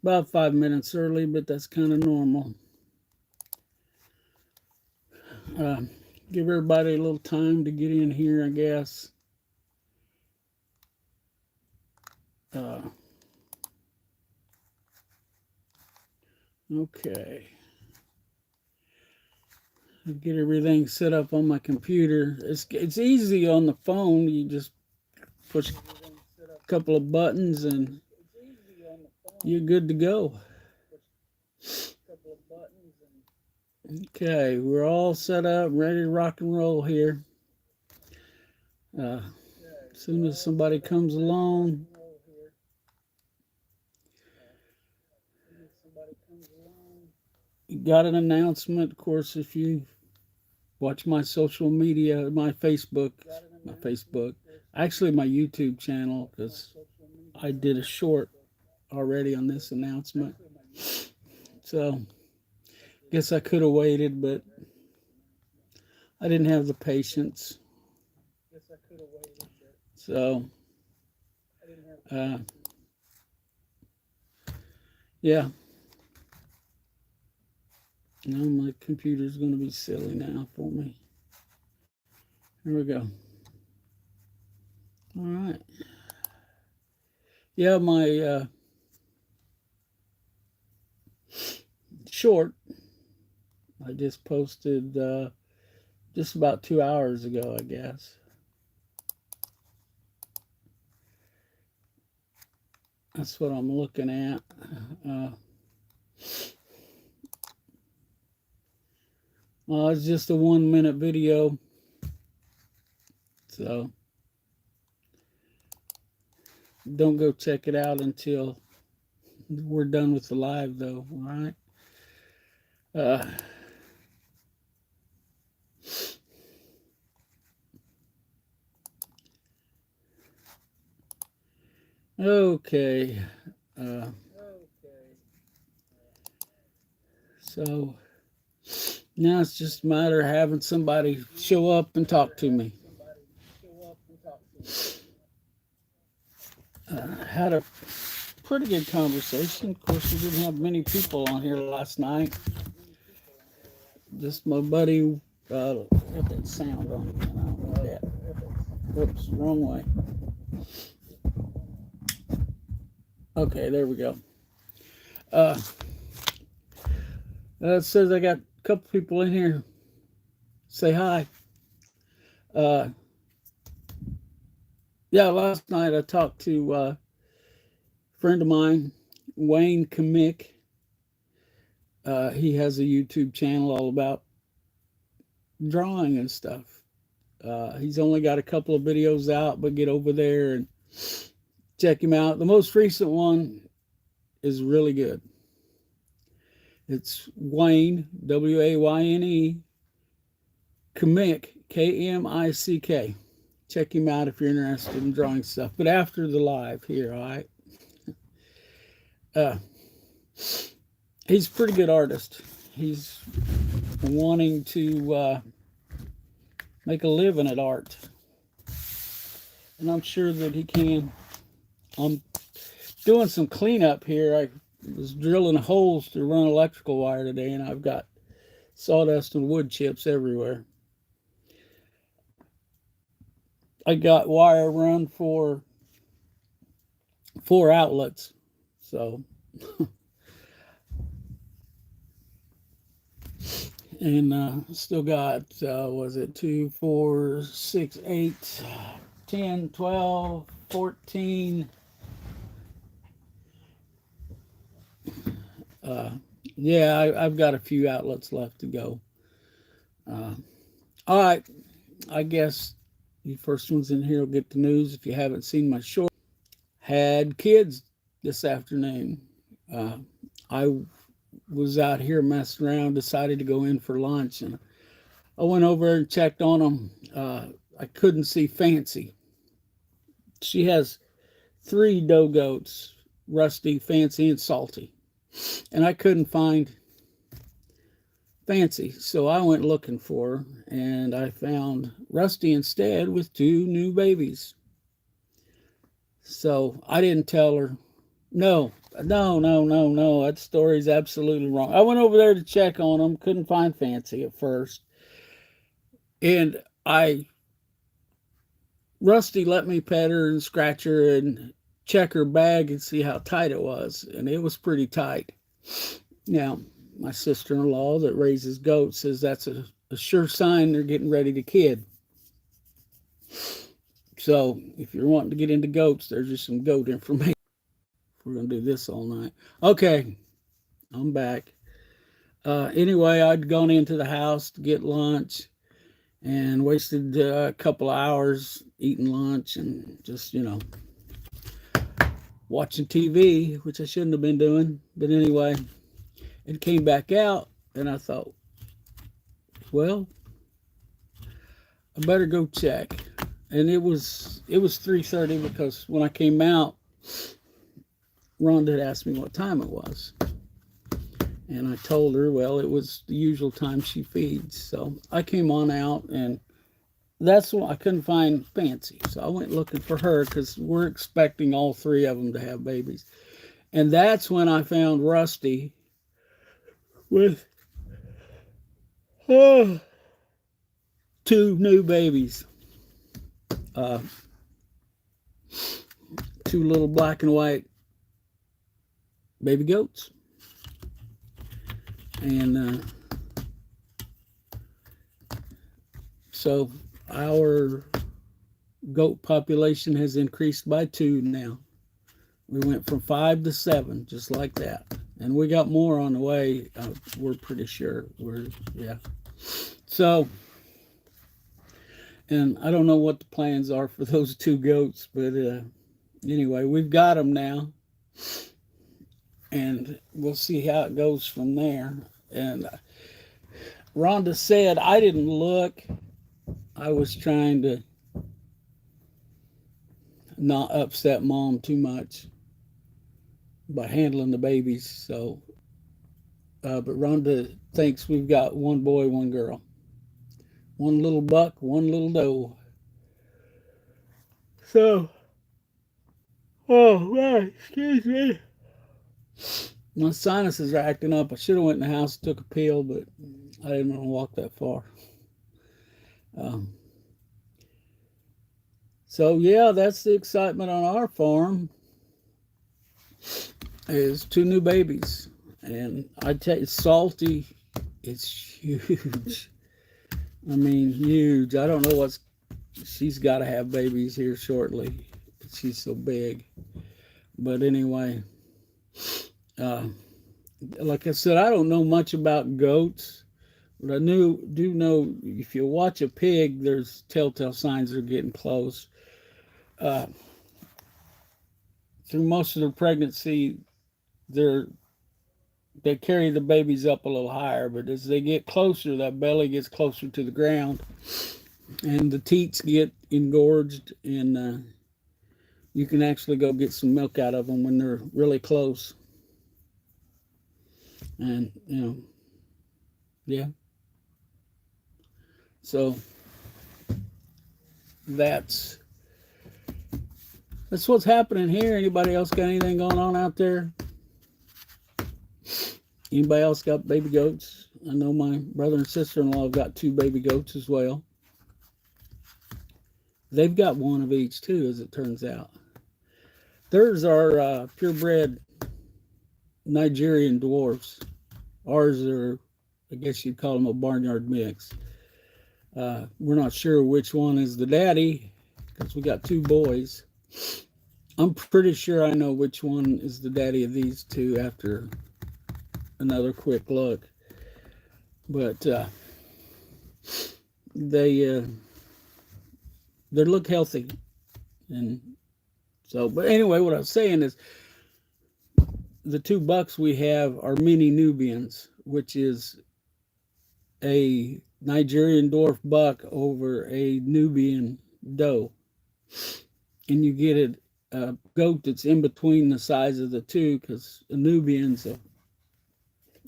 About 5 minutes early, but that's kind of normal. Uh, Give everybody a little time to get in here, I guess. Uh, okay. I get everything set up on my computer. It's easy on the phone. You just push a couple of buttons and you're good to go. Okay, we're all set up, ready to rock and roll here. As soon as somebody comes along, got an announcement. Of course, if you watch my social media, my Facebook, actually my YouTube channel, because I did a short already on this announcement. So, guess I could have waited, but I didn't have the patience. So, uh, yeah. Now my computer's going to be silly now for me. Here we go. All right. Yeah, my short I just posted just about 2 hours ago, I guess. That's what I'm looking at. It's just a 1 minute video. So don't go check it out until we're done with the live, though. All right. Okay. So now it's just a matter of having somebody show up and talk to me. Had a pretty good conversation. Of course, we didn't have many people on here last night. Just my buddy. Got that sound on. I don't know that. Oops, wrong way. Okay, there we go. It says I got a couple people in here. Say hi. Yeah, last night I talked to a friend of mine, Wayne Kamick. He has a YouTube channel all about drawing and stuff. He's only got a couple of videos out, but get over there and check him out. The most recent one is really good. It's Wayne, Wayne, Kamick, Kmick. Check him out if you're interested in drawing stuff. But after the live here, all right? He's a pretty good artist. He's wanting to make a living at art. And I'm sure that he can. I'm doing some cleanup here. I was drilling holes to run electrical wire today, and I've got sawdust and wood chips everywhere. I got wire run for 4 outlets. So, and still got, was it 2, 4, 6, 8, 10, 12, 14. Yeah, I've got a few outlets left to go. All right, I guess the first ones in here will get the news. If you haven't seen my short, had kids this afternoon. I was out here messing around, decided to go in for lunch, and I went over and checked on them. I couldn't see Fancy. She has 3 doe goats, Rusty, Fancy, and Salty. And I couldn't find Fancy, so I went looking for her, and I found Rusty instead with 2 new babies. So I didn't tell her. No, No, no, no, no. That story's absolutely wrong. I went over there to check on them. Couldn't find Fancy at first, and I Rusty let me pet her and scratch her and check her bag and see how tight it was, and it was pretty tight. Now, my sister-in-law that raises goats says that's a sure sign they're getting ready to kid. So, if you're wanting to get into goats, there's just some goat information. We're gonna do this all night. Okay, I'm back. Anyway, I'd gone into the house to get lunch and wasted a couple of hours eating lunch and just, watching TV, which I shouldn't have been doing. But anyway, it came back out, and I thought, well, I better go check. And it was 3:30 because when I came out, Rhonda had asked me what time it was. And I told her, well, it was the usual time she feeds. So I came on out, and that's when I couldn't find Fancy. So I went looking for her because we're expecting all three of them to have babies. And that's when I found Rusty with two new babies. Two little black and white baby goats. And so our goat population has increased by 2 now. We went from 5 to 7, just like that. And we got more on the way. We're pretty sure. Yeah. So, and I don't know what the plans are for those 2 goats, but anyway, we've got them now. And we'll see how it goes from there. And Rhonda said I didn't look. I was trying to not upset Mom too much by handling the babies. So, but Rhonda thinks we've got 1 boy, 1 girl. 1 little buck, 1 little doe. So, oh, man, excuse me. My sinuses are acting up. I should have went in the house and took a pill, but I didn't want to walk that far. So yeah, that's the excitement on our farm. Is 2 new babies, and I tell you, Salty, it's huge. I mean, huge. I don't know what's. She's got to have babies here shortly. She's so big. But anyway. Like I said, I don't know much about goats, but I do know if you watch a pig, there's telltale signs they're getting close. Through most of their pregnancy, they carry the babies up a little higher, but as they get closer, that belly gets closer to the ground, and the teats get engorged, and you can actually go get some milk out of them when they're really close. And, yeah. So that's what's happening here. Anybody else got anything going on out there? Anybody else got baby goats? I know my brother and sister-in-law have got 2 baby goats as well. They've got 1 of each too, as it turns out. Theirs are purebred Nigerian dwarfs. Ours are, I guess you'd call them a barnyard mix. We're not sure which one is the daddy because we got 2 boys. I'm pretty sure I know which one is the daddy of these 2 after another quick look. But they look healthy, and so. But anyway, what I was saying is, the 2 bucks we have are mini Nubians, which is a Nigerian dwarf buck over a Nubian doe. And you get a goat that's in between the size of the 2, because a Nubian's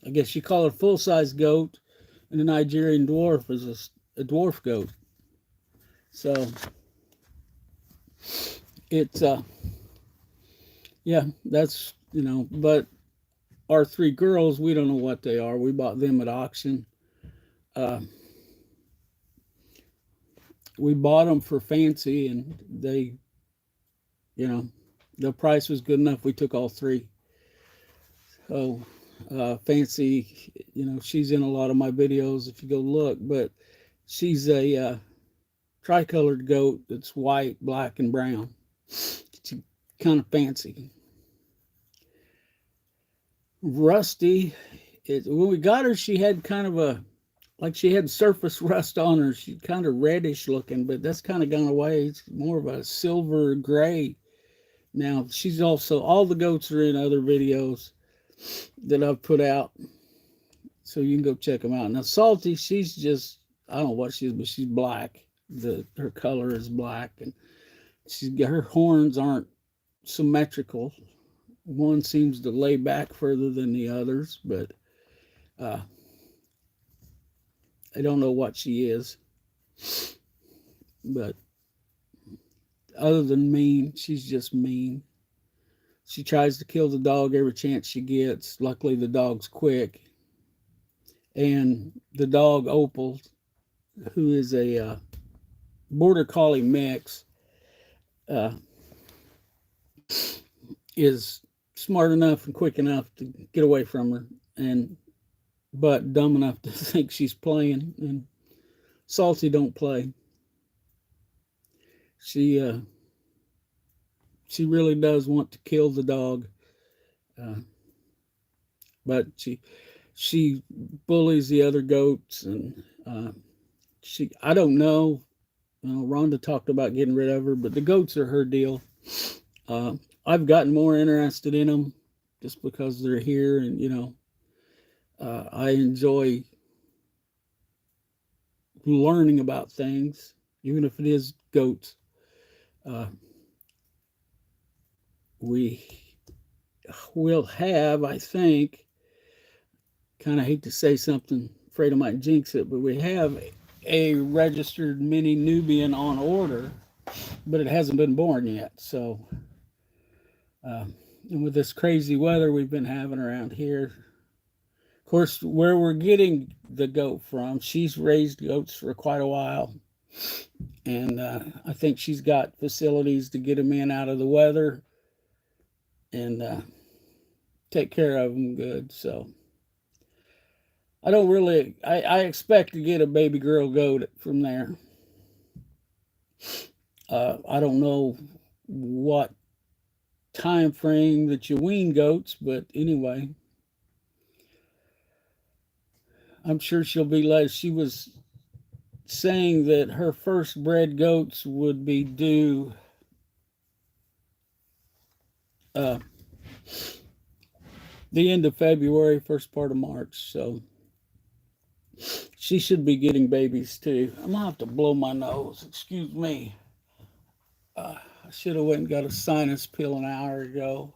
I guess you call it a full-size goat, and a Nigerian dwarf is a dwarf goat. So it's yeah, that's But our three girls, we don't know what they are. We bought them at auction. Uh, we bought them for fancy, and you know, the price was good enough. We took all three. So fancy, she's in a lot of my videos if you go look, but she's a tricolored goat that's white, black, and brown. She's kind of fancy. Rusty, when we got her, she had kind of she had surface rust on her. She's kind of reddish looking, but that's kind of gone away. It's more of a silver gray. Now, she's also, all the goats are in other videos that I've put out, so you can go check them out. Now, Salty, she's just, I don't know what she is, but she's black. Her color is black, and her horns aren't symmetrical. One seems to lay back further than the others, but I don't know what she is. But other than mean, she's just mean. She tries to kill the dog every chance she gets. Luckily, the dog's quick. And the dog, Opal, who is a border collie mix, is smart enough and quick enough to get away from her, but dumb enough to think she's playing. And Salty don't play. She really does want to kill the dog, but she bullies the other goats, and I don't know. Rhonda talked about getting rid of her, but the goats are her deal. I've gotten more interested in them just because they're here, and I enjoy learning about things, even if it is goats. We will have, I think, kind of hate to say something, afraid I might jinx it, but we have a registered mini Nubian on order, but it hasn't been born yet. So, and with this crazy weather we've been having around here, of course, where we're getting the goat from, she's raised goats for quite a while. And I think she's got facilities to get them in out of the weather and take care of them good. So I don't really, I expect to get a baby girl goat from there. I don't know what time frame that you wean goats, but anyway, I'm sure she'll be less. She was saying that her first bred goats would be due the end of February, first part of March. So she should be getting babies too. I'm gonna have to blow my nose. Excuse me. I should have went and got a sinus pill an hour ago.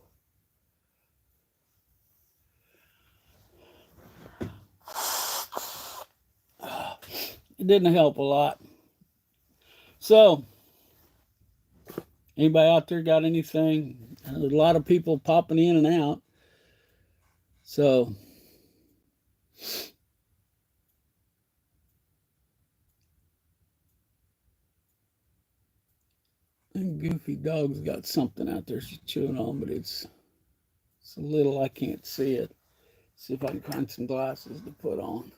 It didn't help a lot. So, anybody out there got anything? There's a lot of people popping in and out. So, and Goofy Dog's got something out there she's chewing on, but it's a little, I can't see it. See if I can find some glasses to put on.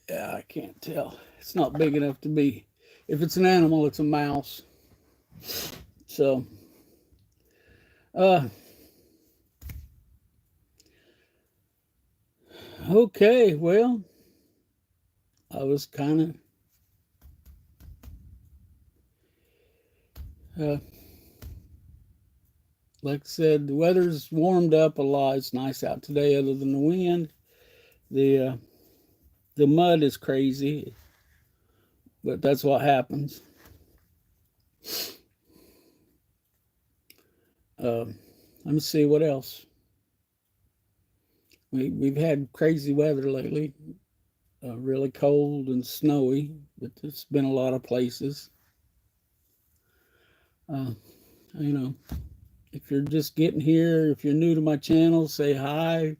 Yeah, I can't tell. It's not big enough to be. If it's an animal, it's a mouse. So, okay, well, I was kind of, like I said, the weather's warmed up a lot. It's nice out today, other than the wind. The mud is crazy, but that's what happens. Let me see what else. We've had crazy weather lately, really cold and snowy, but it's been a lot of places. You know, if you're just getting here, if you're new to my channel, say hi.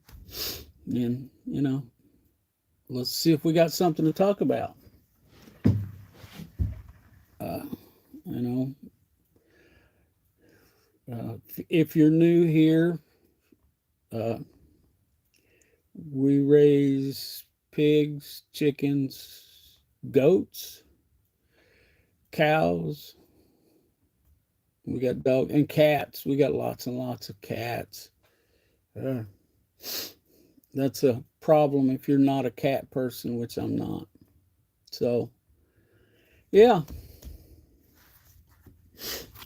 And, let's see if we got something to talk about. Uh, you know, if you're new here, we raise pigs, chickens, goats, cows. We got dogs and cats. We got lots and lots of cats. That's a problem if you're not a cat person, which I'm not. So, yeah.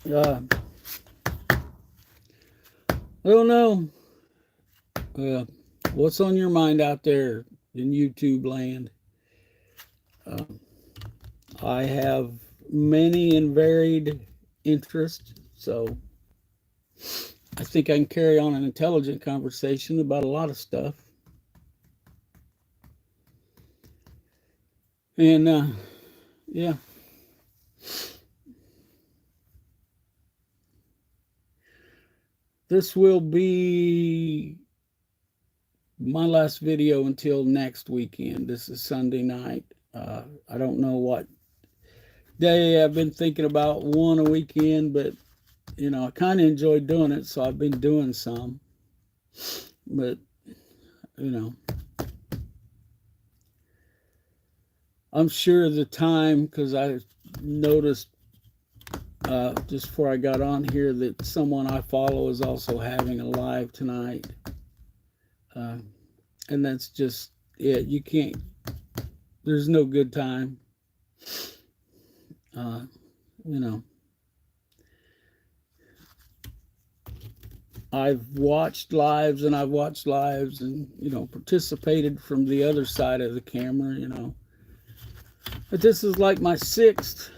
I don't know. What's on your mind out there in YouTube land? I have many and varied interests, so I think I can carry on an intelligent conversation about a lot of stuff. And yeah. This will be my last video until next weekend. This is Sunday night. I don't know what day. I've been thinking about one a weekend, but I kind of enjoy doing it, so I've been doing some. But I'm sure the time, because I noticed just before I got on here that someone I follow is also having a live tonight. And that's just it. You can't, there's no good time. I've watched lives and participated from the other side of the camera. But this is like my 6th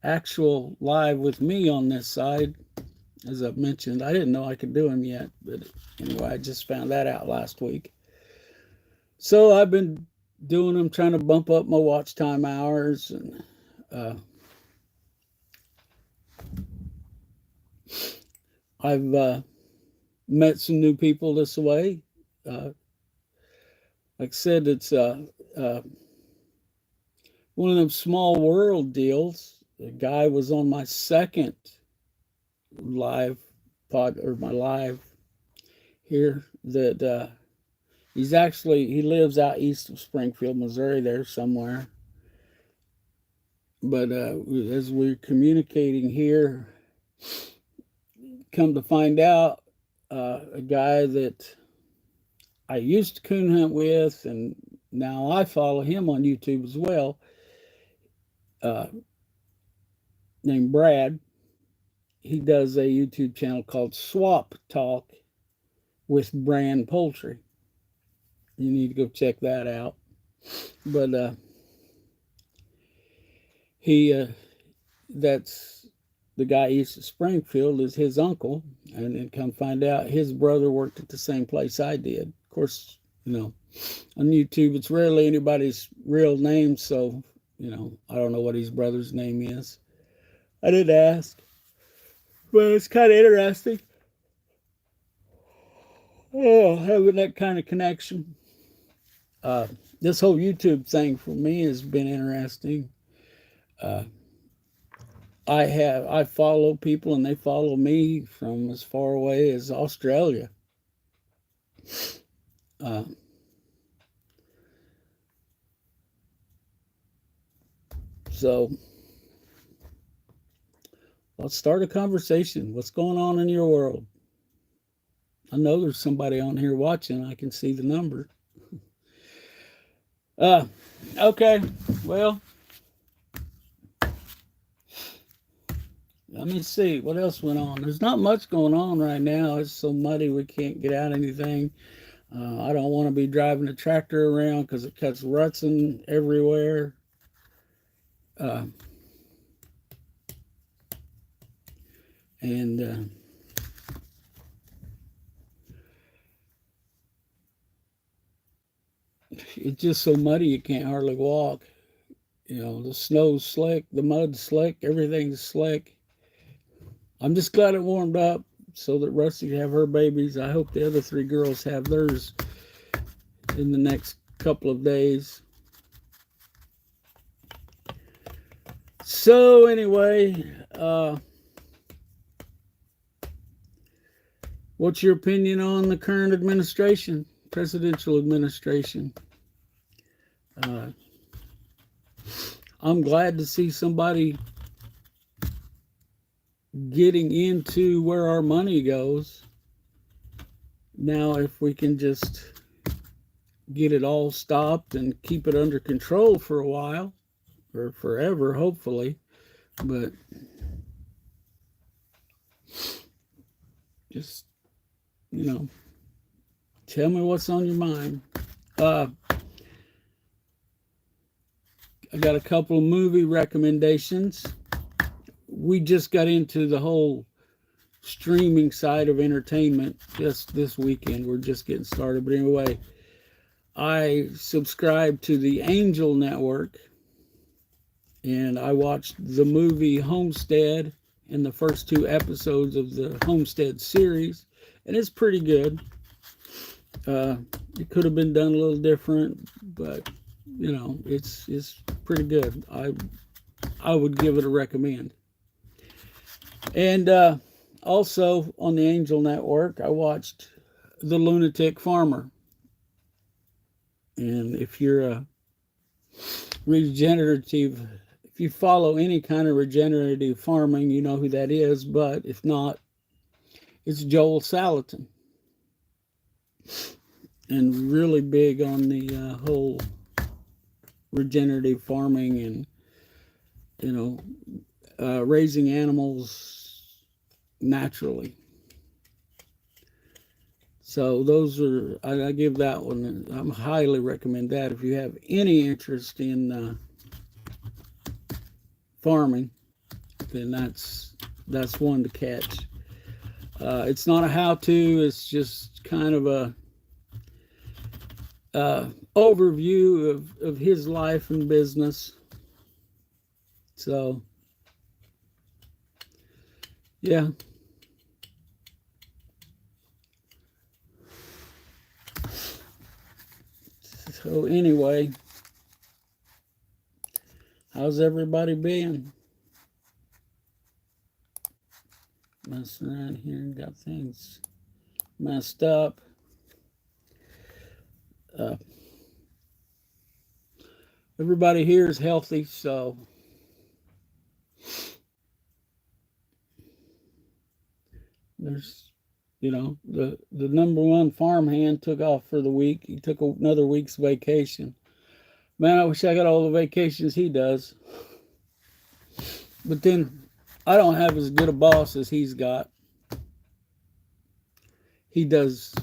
actual live with me on this side. As I've mentioned, I didn't know I could do them yet, but anyway, I just found that out last week. So I've been doing them, trying to bump up my watch time hours, and I've met some new people this way. Like I said, it's one of them small world deals. The guy was on my 2nd live pod, or my live here, that he lives out east of Springfield, Missouri, there somewhere. But as we're communicating here, come to find out, a guy that I used to coon hunt with, and now I follow him on YouTube as well, named Brad. He does a YouTube channel called Swap Talk with Brand Poultry. You need to go check that out. But that's the guy east of Springfield is his uncle, and then come find out his brother worked at the same place I did. Of course, on YouTube it's rarely anybody's real name, so I don't know what his brother's name is. I didn't ask, but it's kind of interesting. Oh, having that kind of connection. This whole YouTube thing for me has been interesting. I follow people and they follow me from as far away as Australia. So let's start a conversation. What's going on in your world? I know there's somebody on here watching. I can see the number. Okay. Well, let me see what else went on. There's not much going on right now. It's so muddy we can't get out anything. I don't want to be driving a tractor around because it cuts ruts in everywhere. And it's just so muddy you can't hardly walk. The snow's slick, the mud's slick, everything's slick. I'm just glad it warmed up. so that Rusty can have her babies. I hope the other 3 girls have theirs in the next couple of days. So anyway, what's your opinion on the current administration, presidential administration? I'm glad to see somebody getting into where our money goes. Now, if we can just get it all stopped and keep it under control for a while, or forever, hopefully, but just, tell me what's on your mind. I got a couple of movie recommendations. We just got into the whole streaming side of entertainment just this weekend. We're just getting started. But anyway, I subscribe to the Angel Network, and I watched the movie Homestead and the first 2 episodes of the Homestead series, and it's pretty good. It could have been done a little different, but it's pretty good. I would give it a recommend. And also on the Angel Network, I watched The Lunatic Farmer. And if you're a regenerative, if you follow any kind of regenerative farming, you know who that is. But if not, it's Joel Salatin. And really big on the whole regenerative farming and, raising animals naturally. So those are, I give that one, I highly recommend that if you have any interest in farming, then that's one to catch. It's not a how-to, it's just kind of a overview of his life and business. So, yeah. So anyway, how's everybody been? Messing around here and got things messed up. Everybody here is healthy, so there's, the number 1 farmhand took off for the week. He took another week's vacation. Man, I wish I got all the vacations he does. But then I don't have as good a boss as he's got. He does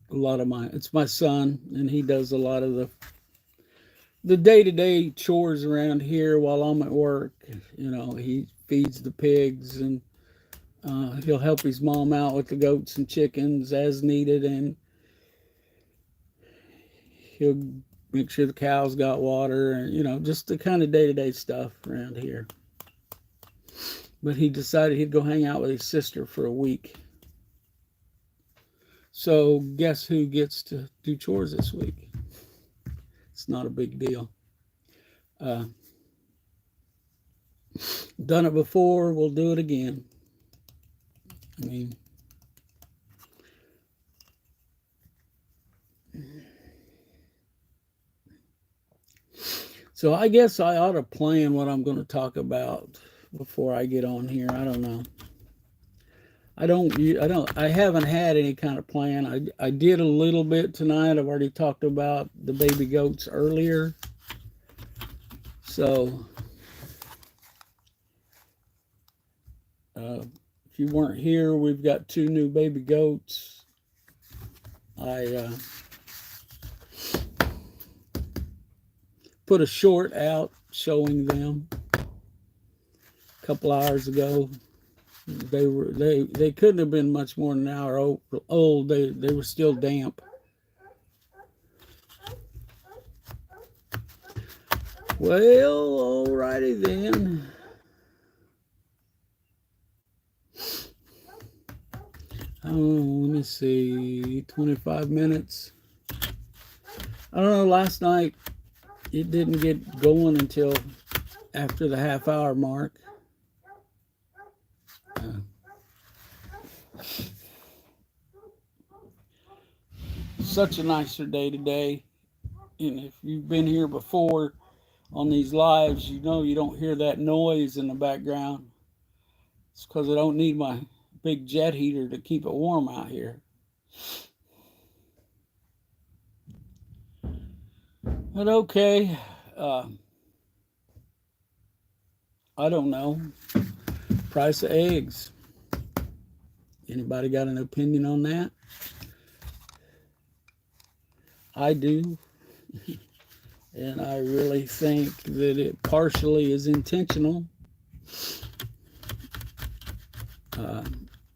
a lot of it's my son, and he does a lot of the day-to-day chores around here while I'm at work. He feeds the pigs, and he'll help his mom out with the goats and chickens as needed, and he'll make sure the cows got water, and just the kind of day-to-day stuff around here. But he decided he'd go hang out with his sister for a week. So guess who gets to do chores this week? It's not a big deal. Done it before, we'll do it again. I mean, so I guess I ought to plan what I'm going to talk about before I get on here. I don't know. I haven't had any kind of plan. I did a little bit tonight. I've already talked about the baby goats earlier. So, if you weren't here, we've got 2 new baby goats. I put a short out showing them a couple hours ago. They couldn't have been much more than an hour old. They were still damp. Well, alrighty then. Oh, let me see, 25 minutes. I don't know, last night it didn't get going until after the half hour mark. Uh, Such a nicer day today. And if you've been here before on these lives, you know you don't hear that noise in the background. It's because I don't need my big jet heater to keep it warm out here. But okay, uh, I don't know. Price of eggs. Anybody got an opinion on that? I do. And I really think that it partially is intentional. Uh,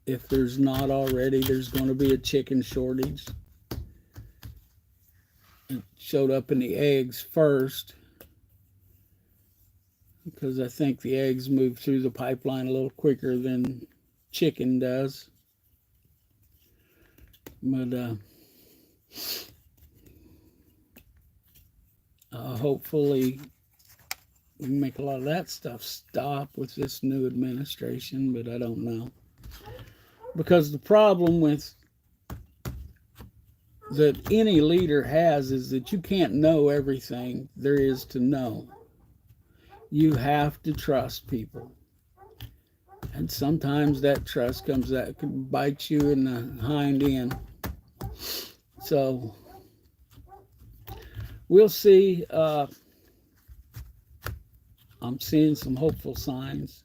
if there's not already, there's going to be a chicken shortage. It showed up in the eggs first because I think the eggs move through the pipeline a little quicker than chicken does. But hopefully we can make a lot of that stuff stop with this new administration, but I don't know. Because the problem with that any leader has is that you can't know everything there is to know. You have to trust people. And sometimes that trust comes that can bite you in the hind end. So we'll see. I'm seeing some hopeful signs.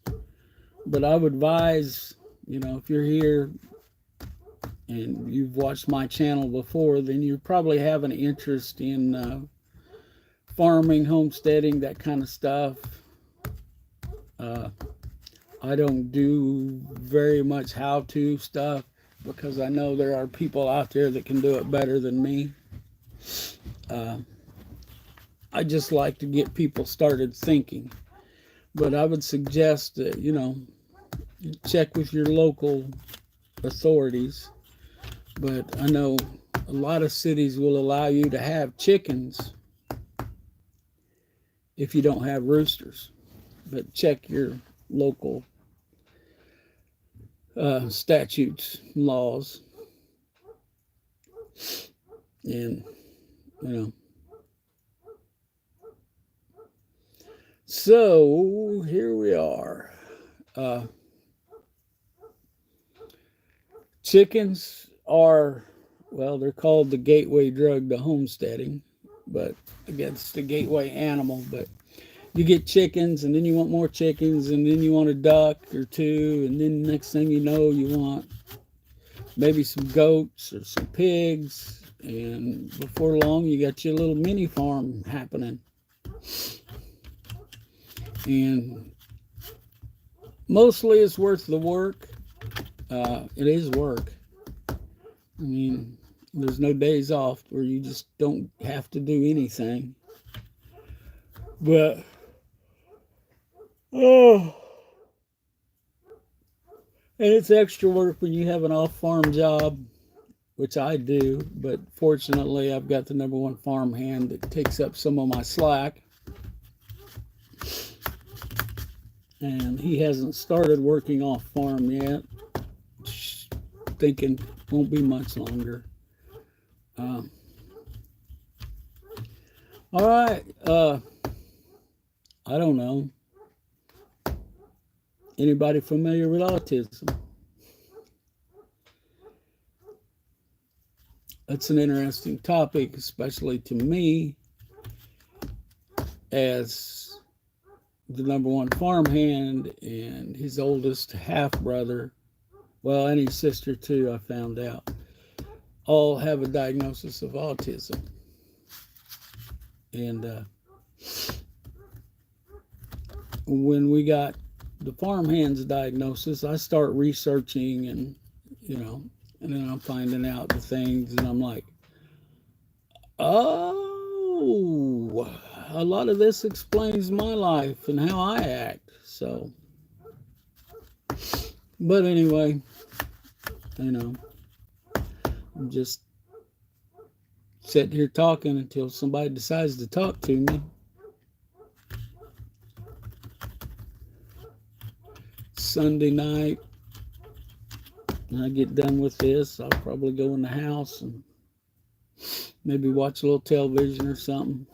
But I would advise, if you're here and you've watched my channel before, then you probably have an interest in farming, homesteading, that kind of stuff. I don't do very much how-to stuff because I know there are people out there that can do it better than me. I just like to get people started thinking. But I would suggest that, check with your local authorities. But I know a lot of cities will allow you to have chickens if you don't have roosters. But check your local statutes, laws, and so here we are. Chickens are, well, they're called the gateway drug to homesteading, but I guess it's the gateway animal. But you get chickens, and then you want more chickens, and then you want a duck or two, and then the next thing you know, you want maybe some goats or some pigs, and before long, you got your little mini farm happening. And mostly it's worth the work. It is work. I mean, there's no days off where you just don't have to do anything. But, and it's extra work when you have an off-farm job, which I do. But fortunately, I've got the number one farm hand that takes up some of my slack. And he hasn't started working off farm yet. Thinking won't be much longer. All right. I don't know. Anybody familiar with autism? That's an interesting topic, especially to me as the number one farmhand and his oldest half brother, well, and his sister too, I found out, all have a diagnosis of autism. And when we got the farmhand's diagnosis, I start researching and then I'm finding out the things, and I'm like, oh, a lot of this explains my life and how I act. So, but anyway, I'm just sitting here talking until somebody decides to talk to me. Sunday night, when I get done with this, I'll probably go in the house and maybe watch a little television or something.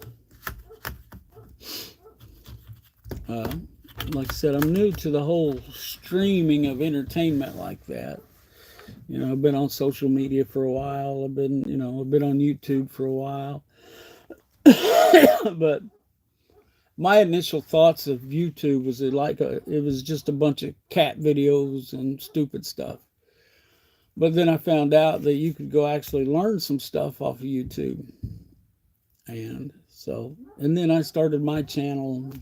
Like I said, I'm new to the whole streaming of entertainment like that. I've been on social media for a while. I've been on YouTube for a while. But my initial thoughts of YouTube was it was just a bunch of cat videos and stupid stuff. But then I found out that you could go actually learn some stuff off of YouTube. And then I started my channel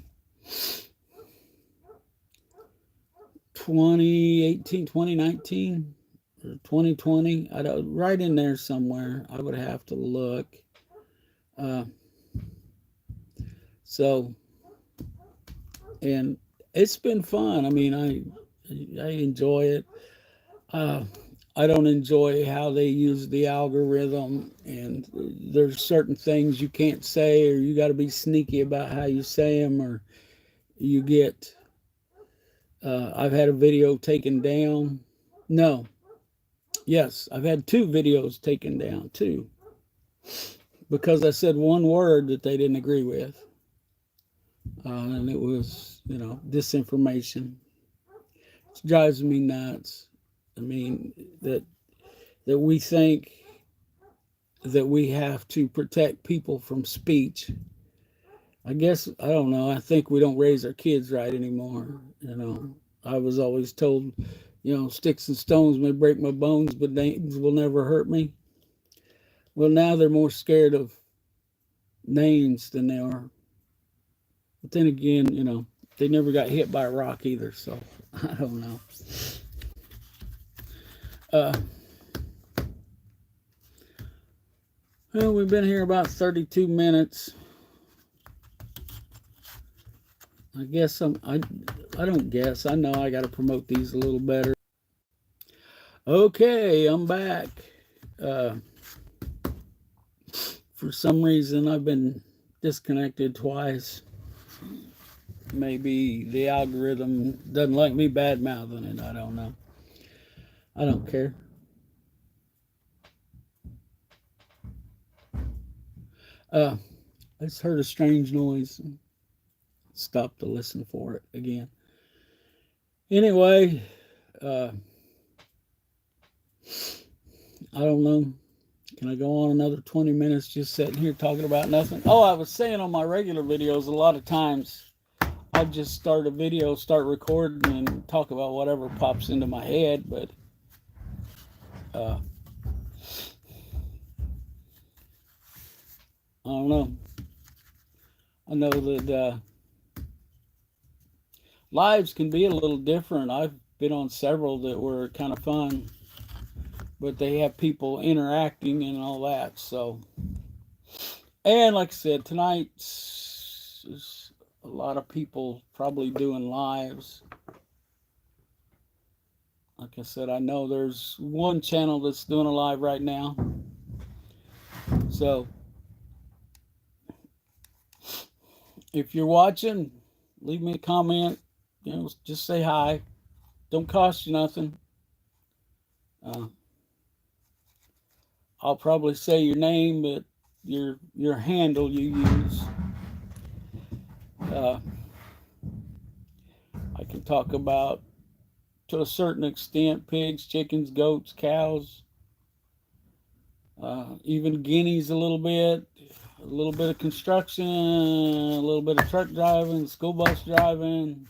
2018, 2019, or 2020. Right in there somewhere. I would have to look. And it's been fun. I mean, I enjoy it. I don't enjoy how they use the algorithm, and there's certain things you can't say, or you got to be sneaky about how you say them, or you get. I've had a video taken down. No. Yes, I've had 2 videos taken down, too, because I said one word that they didn't agree with. And it was, disinformation. It drives me nuts. I mean, that we think that we have to protect people from speech. I guess, I don't know, I think we don't raise our kids right anymore. I was always told, sticks and stones may break my bones, but names will never hurt me. Well, now they're more scared of names than they are. But then again, they never got hit by a rock either, so I don't know. Well, we've been here about 32 minutes. I guess I don't guess. I know I got to promote these a little better. Okay, I'm back. For some reason, I've been disconnected twice. Maybe the algorithm doesn't like me bad-mouthing it. I don't know. I don't care. I just heard a strange noise. Stopped to listen for it again. Anyway, I don't know. Can I go on another 20 minutes just sitting here talking about nothing? Oh, I was saying on my regular videos, a lot of times I just start a video, start recording, and talk about whatever pops into my head, but I don't know. I know that lives can be a little different. I've been on several that were kind of fun, but they have people interacting and all that. So, and like I said, tonight is a lot of people probably doing lives. Like I said, I know there's one channel that's doing a live right now. So, if you're watching, leave me a comment. Just say hi. Don't cost you nothing. I'll probably say your name, but your handle you use. I can talk about, to a certain extent, pigs, chickens, goats, cows, even guineas a little bit of construction, a little bit of truck driving, school bus driving.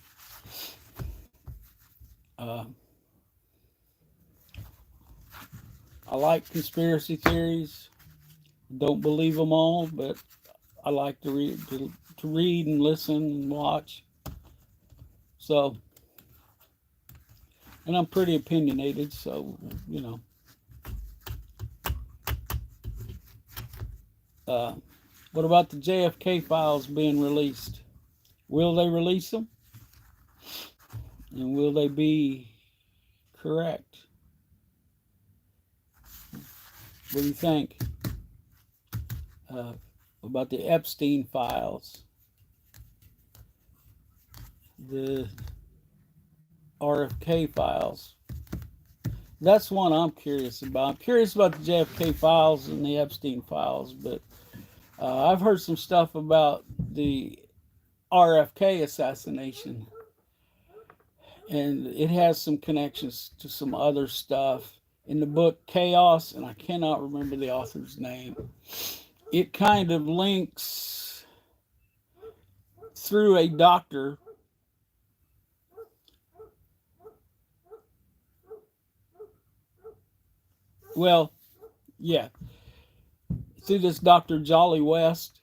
I like conspiracy theories. Don't believe them all, but I like to read and listen and watch. So, and I'm pretty opinionated, so what about the JFK files being released? Will they release them? And will they be correct? What do you think uh, about the Epstein files, the RFK files? That's one I'm curious about. I'm curious about the JFK files and the Epstein files, but I've heard some stuff about the RFK assassination, and it has some connections to some other stuff. In the book Chaos, and I cannot remember the author's name, it kind of links through a doctor well, yeah, through this Dr. Jolly West,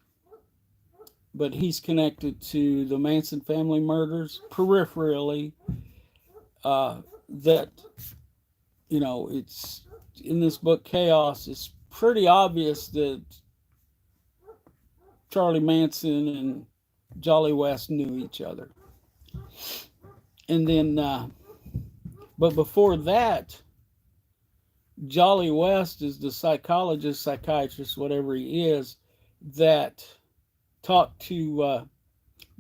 but he's connected to the Manson family murders peripherally. That, it's in this book Chaos, it's pretty obvious that Charlie Manson and Jolly West knew each other. And then, but before that, Jolly West is the psychologist, psychiatrist, whatever he is, that talked to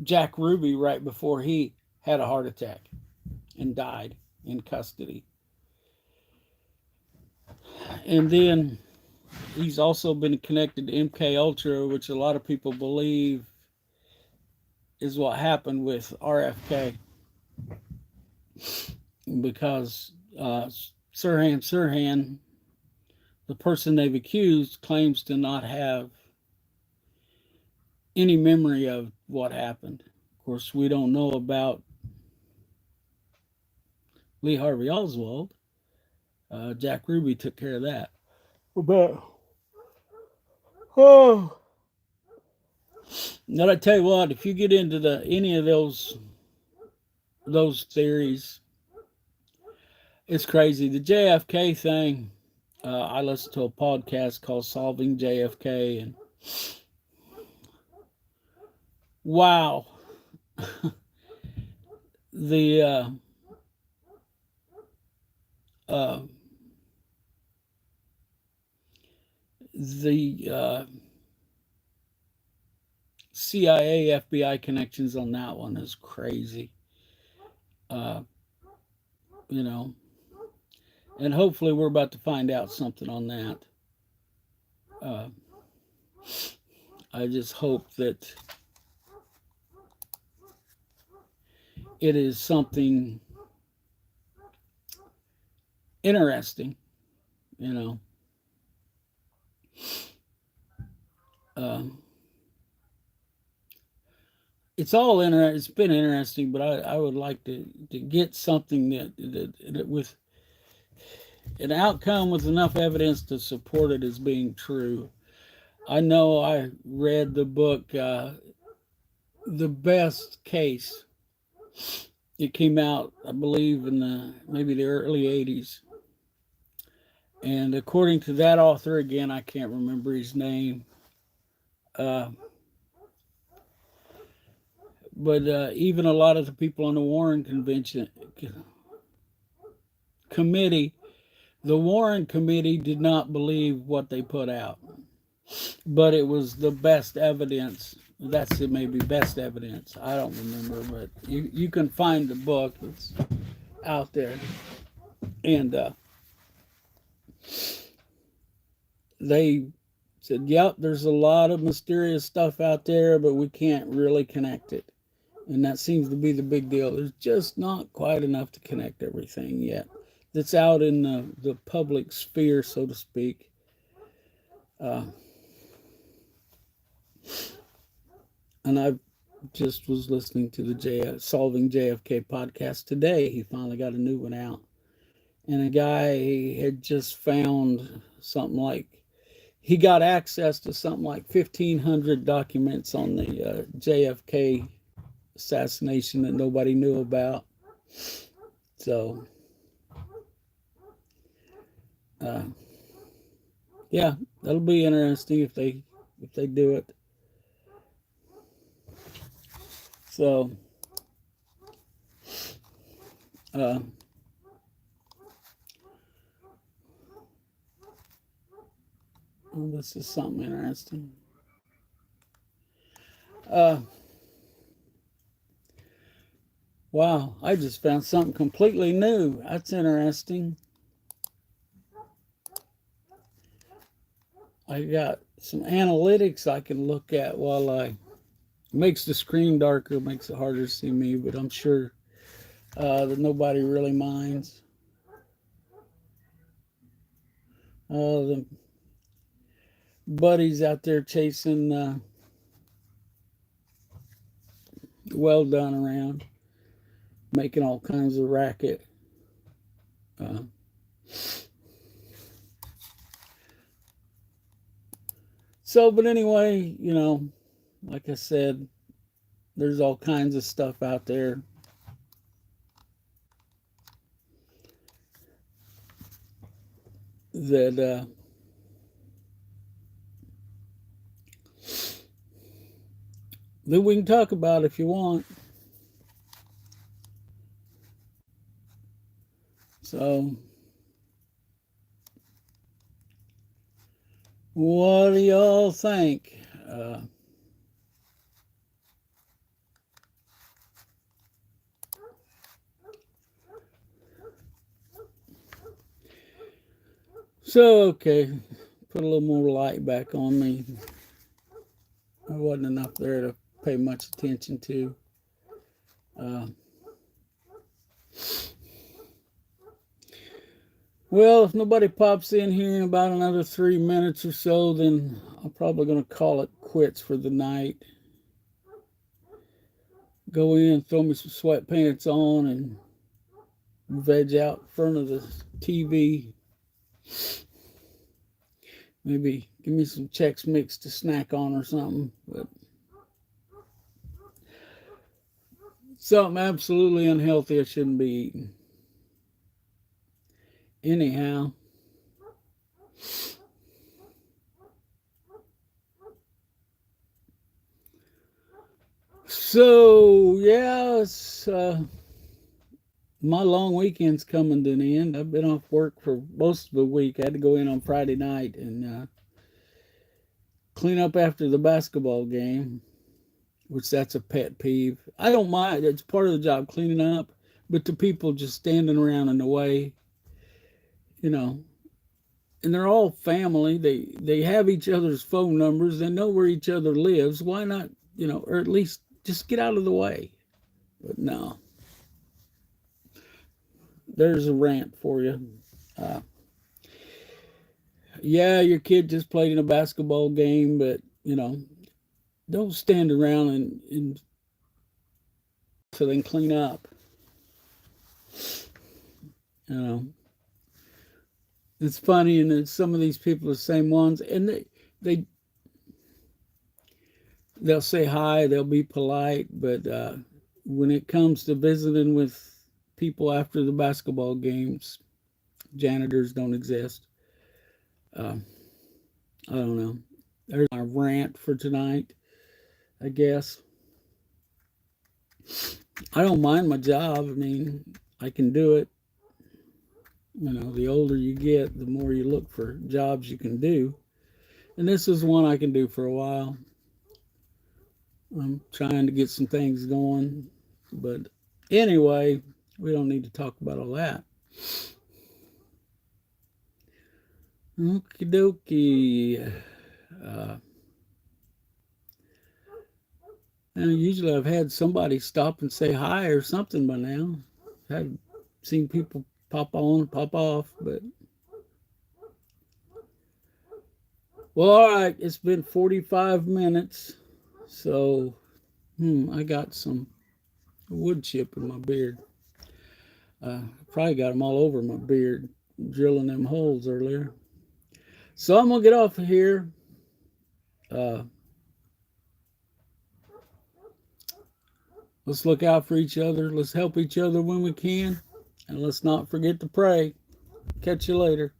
Jack Ruby right before he had a heart attack and died in custody. And then he's also been connected to MK Ultra, which a lot of people believe is what happened with RFK, because Sirhan, the person they've accused, claims to not have any memory of what happened. Of course, we don't know about Lee Harvey Oswald. Jack Ruby took care of that. But now I tell you what, if you get into any of those theories, it's crazy. The JFK thing, I listened to a podcast called Solving JFK, and wow, the CIA, FBI connections on that one is crazy. And hopefully we're about to find out something on that. I just hope that it is something interesting, it's all it's been interesting, but I would like to get something that with an outcome with enough evidence to support it as being true. I know I read the book, The Best Case. It came out, I believe, in maybe the early 80s. And according to that author, again, I can't remember his name, but even a lot of the people on the Warren Committee, the Warren Committee did not believe what they put out, but it was the best evidence. That's it, maybe best evidence. I don't remember, but you can find the book. It's out there. And they said, yep, there's a lot of mysterious stuff out there, but we can't really connect it. And that seems to be the big deal. There's just not quite enough to connect everything yet that's out in the public sphere, so to speak. And I just was listening to the Solving JFK podcast today. He finally got a new one out. And a guy had just found something like, he got access to something like 1,500 documents on the JFK assassination that nobody knew about. So, yeah, that'll be interesting if they do it. So, Oh, this is something interesting. Uh, wow, I just found something completely new. That's interesting. I got some analytics I can look at while I makes the screen darker, makes it harder to see me, but I'm sure that nobody really minds. The buddies out there chasing well done around, making all kinds of racket. Uh, but anyway, like I said, there's all kinds of stuff out there that that we can talk about if you want. So, what do y'all think? Okay, put a little more light back on me. There wasn't enough there to pay much attention to. Well, if nobody pops in here in about another 3 minutes or so, then I'm probably going to call it quits for the night. Go in, throw me some sweatpants on, and veg out in front of the TV. Maybe give me some Chex Mix to snack on or something. But something absolutely unhealthy I shouldn't be eating. Anyhow. So, yeah, it's, my long weekend's coming to an end. I've been off work for most of the week. I had to go in on Friday night and clean up after the basketball game, which that's a pet peeve. I don't mind. It's part of the job, cleaning up. But the people just standing around in the way, you know, and they're all family. They have each other's phone numbers. They know where each other lives. Why not, or at least just get out of the way? But no. There's a rant for you. Uh, yeah, your kid just played in a basketball game, but don't stand around and so they can clean up. You know, it's funny, and some of these people are the same ones, and they they'll say hi, they'll be polite, but when it comes to visiting with people after the basketball games, janitors don't exist. Uh, I don't know. There's my rant for tonight, I guess. I don't mind my job. I mean, I can do it. The older you get, the more you look for jobs you can do. And this is one I can do for a while. I'm trying to get some things going. But anyway, we don't need to talk about all that. Okie dokie. And usually I've had somebody stop and say hi or something by now. I've seen people pop on, pop off, but well, all right. It's been 45 minutes, so I got some wood chip in my beard. Probably got them all over my beard, drilling them holes earlier. So I'm gonna get off of here. Uh, let's look out for each other. Let's help each other when we can, and let's not forget to pray. Catch you later.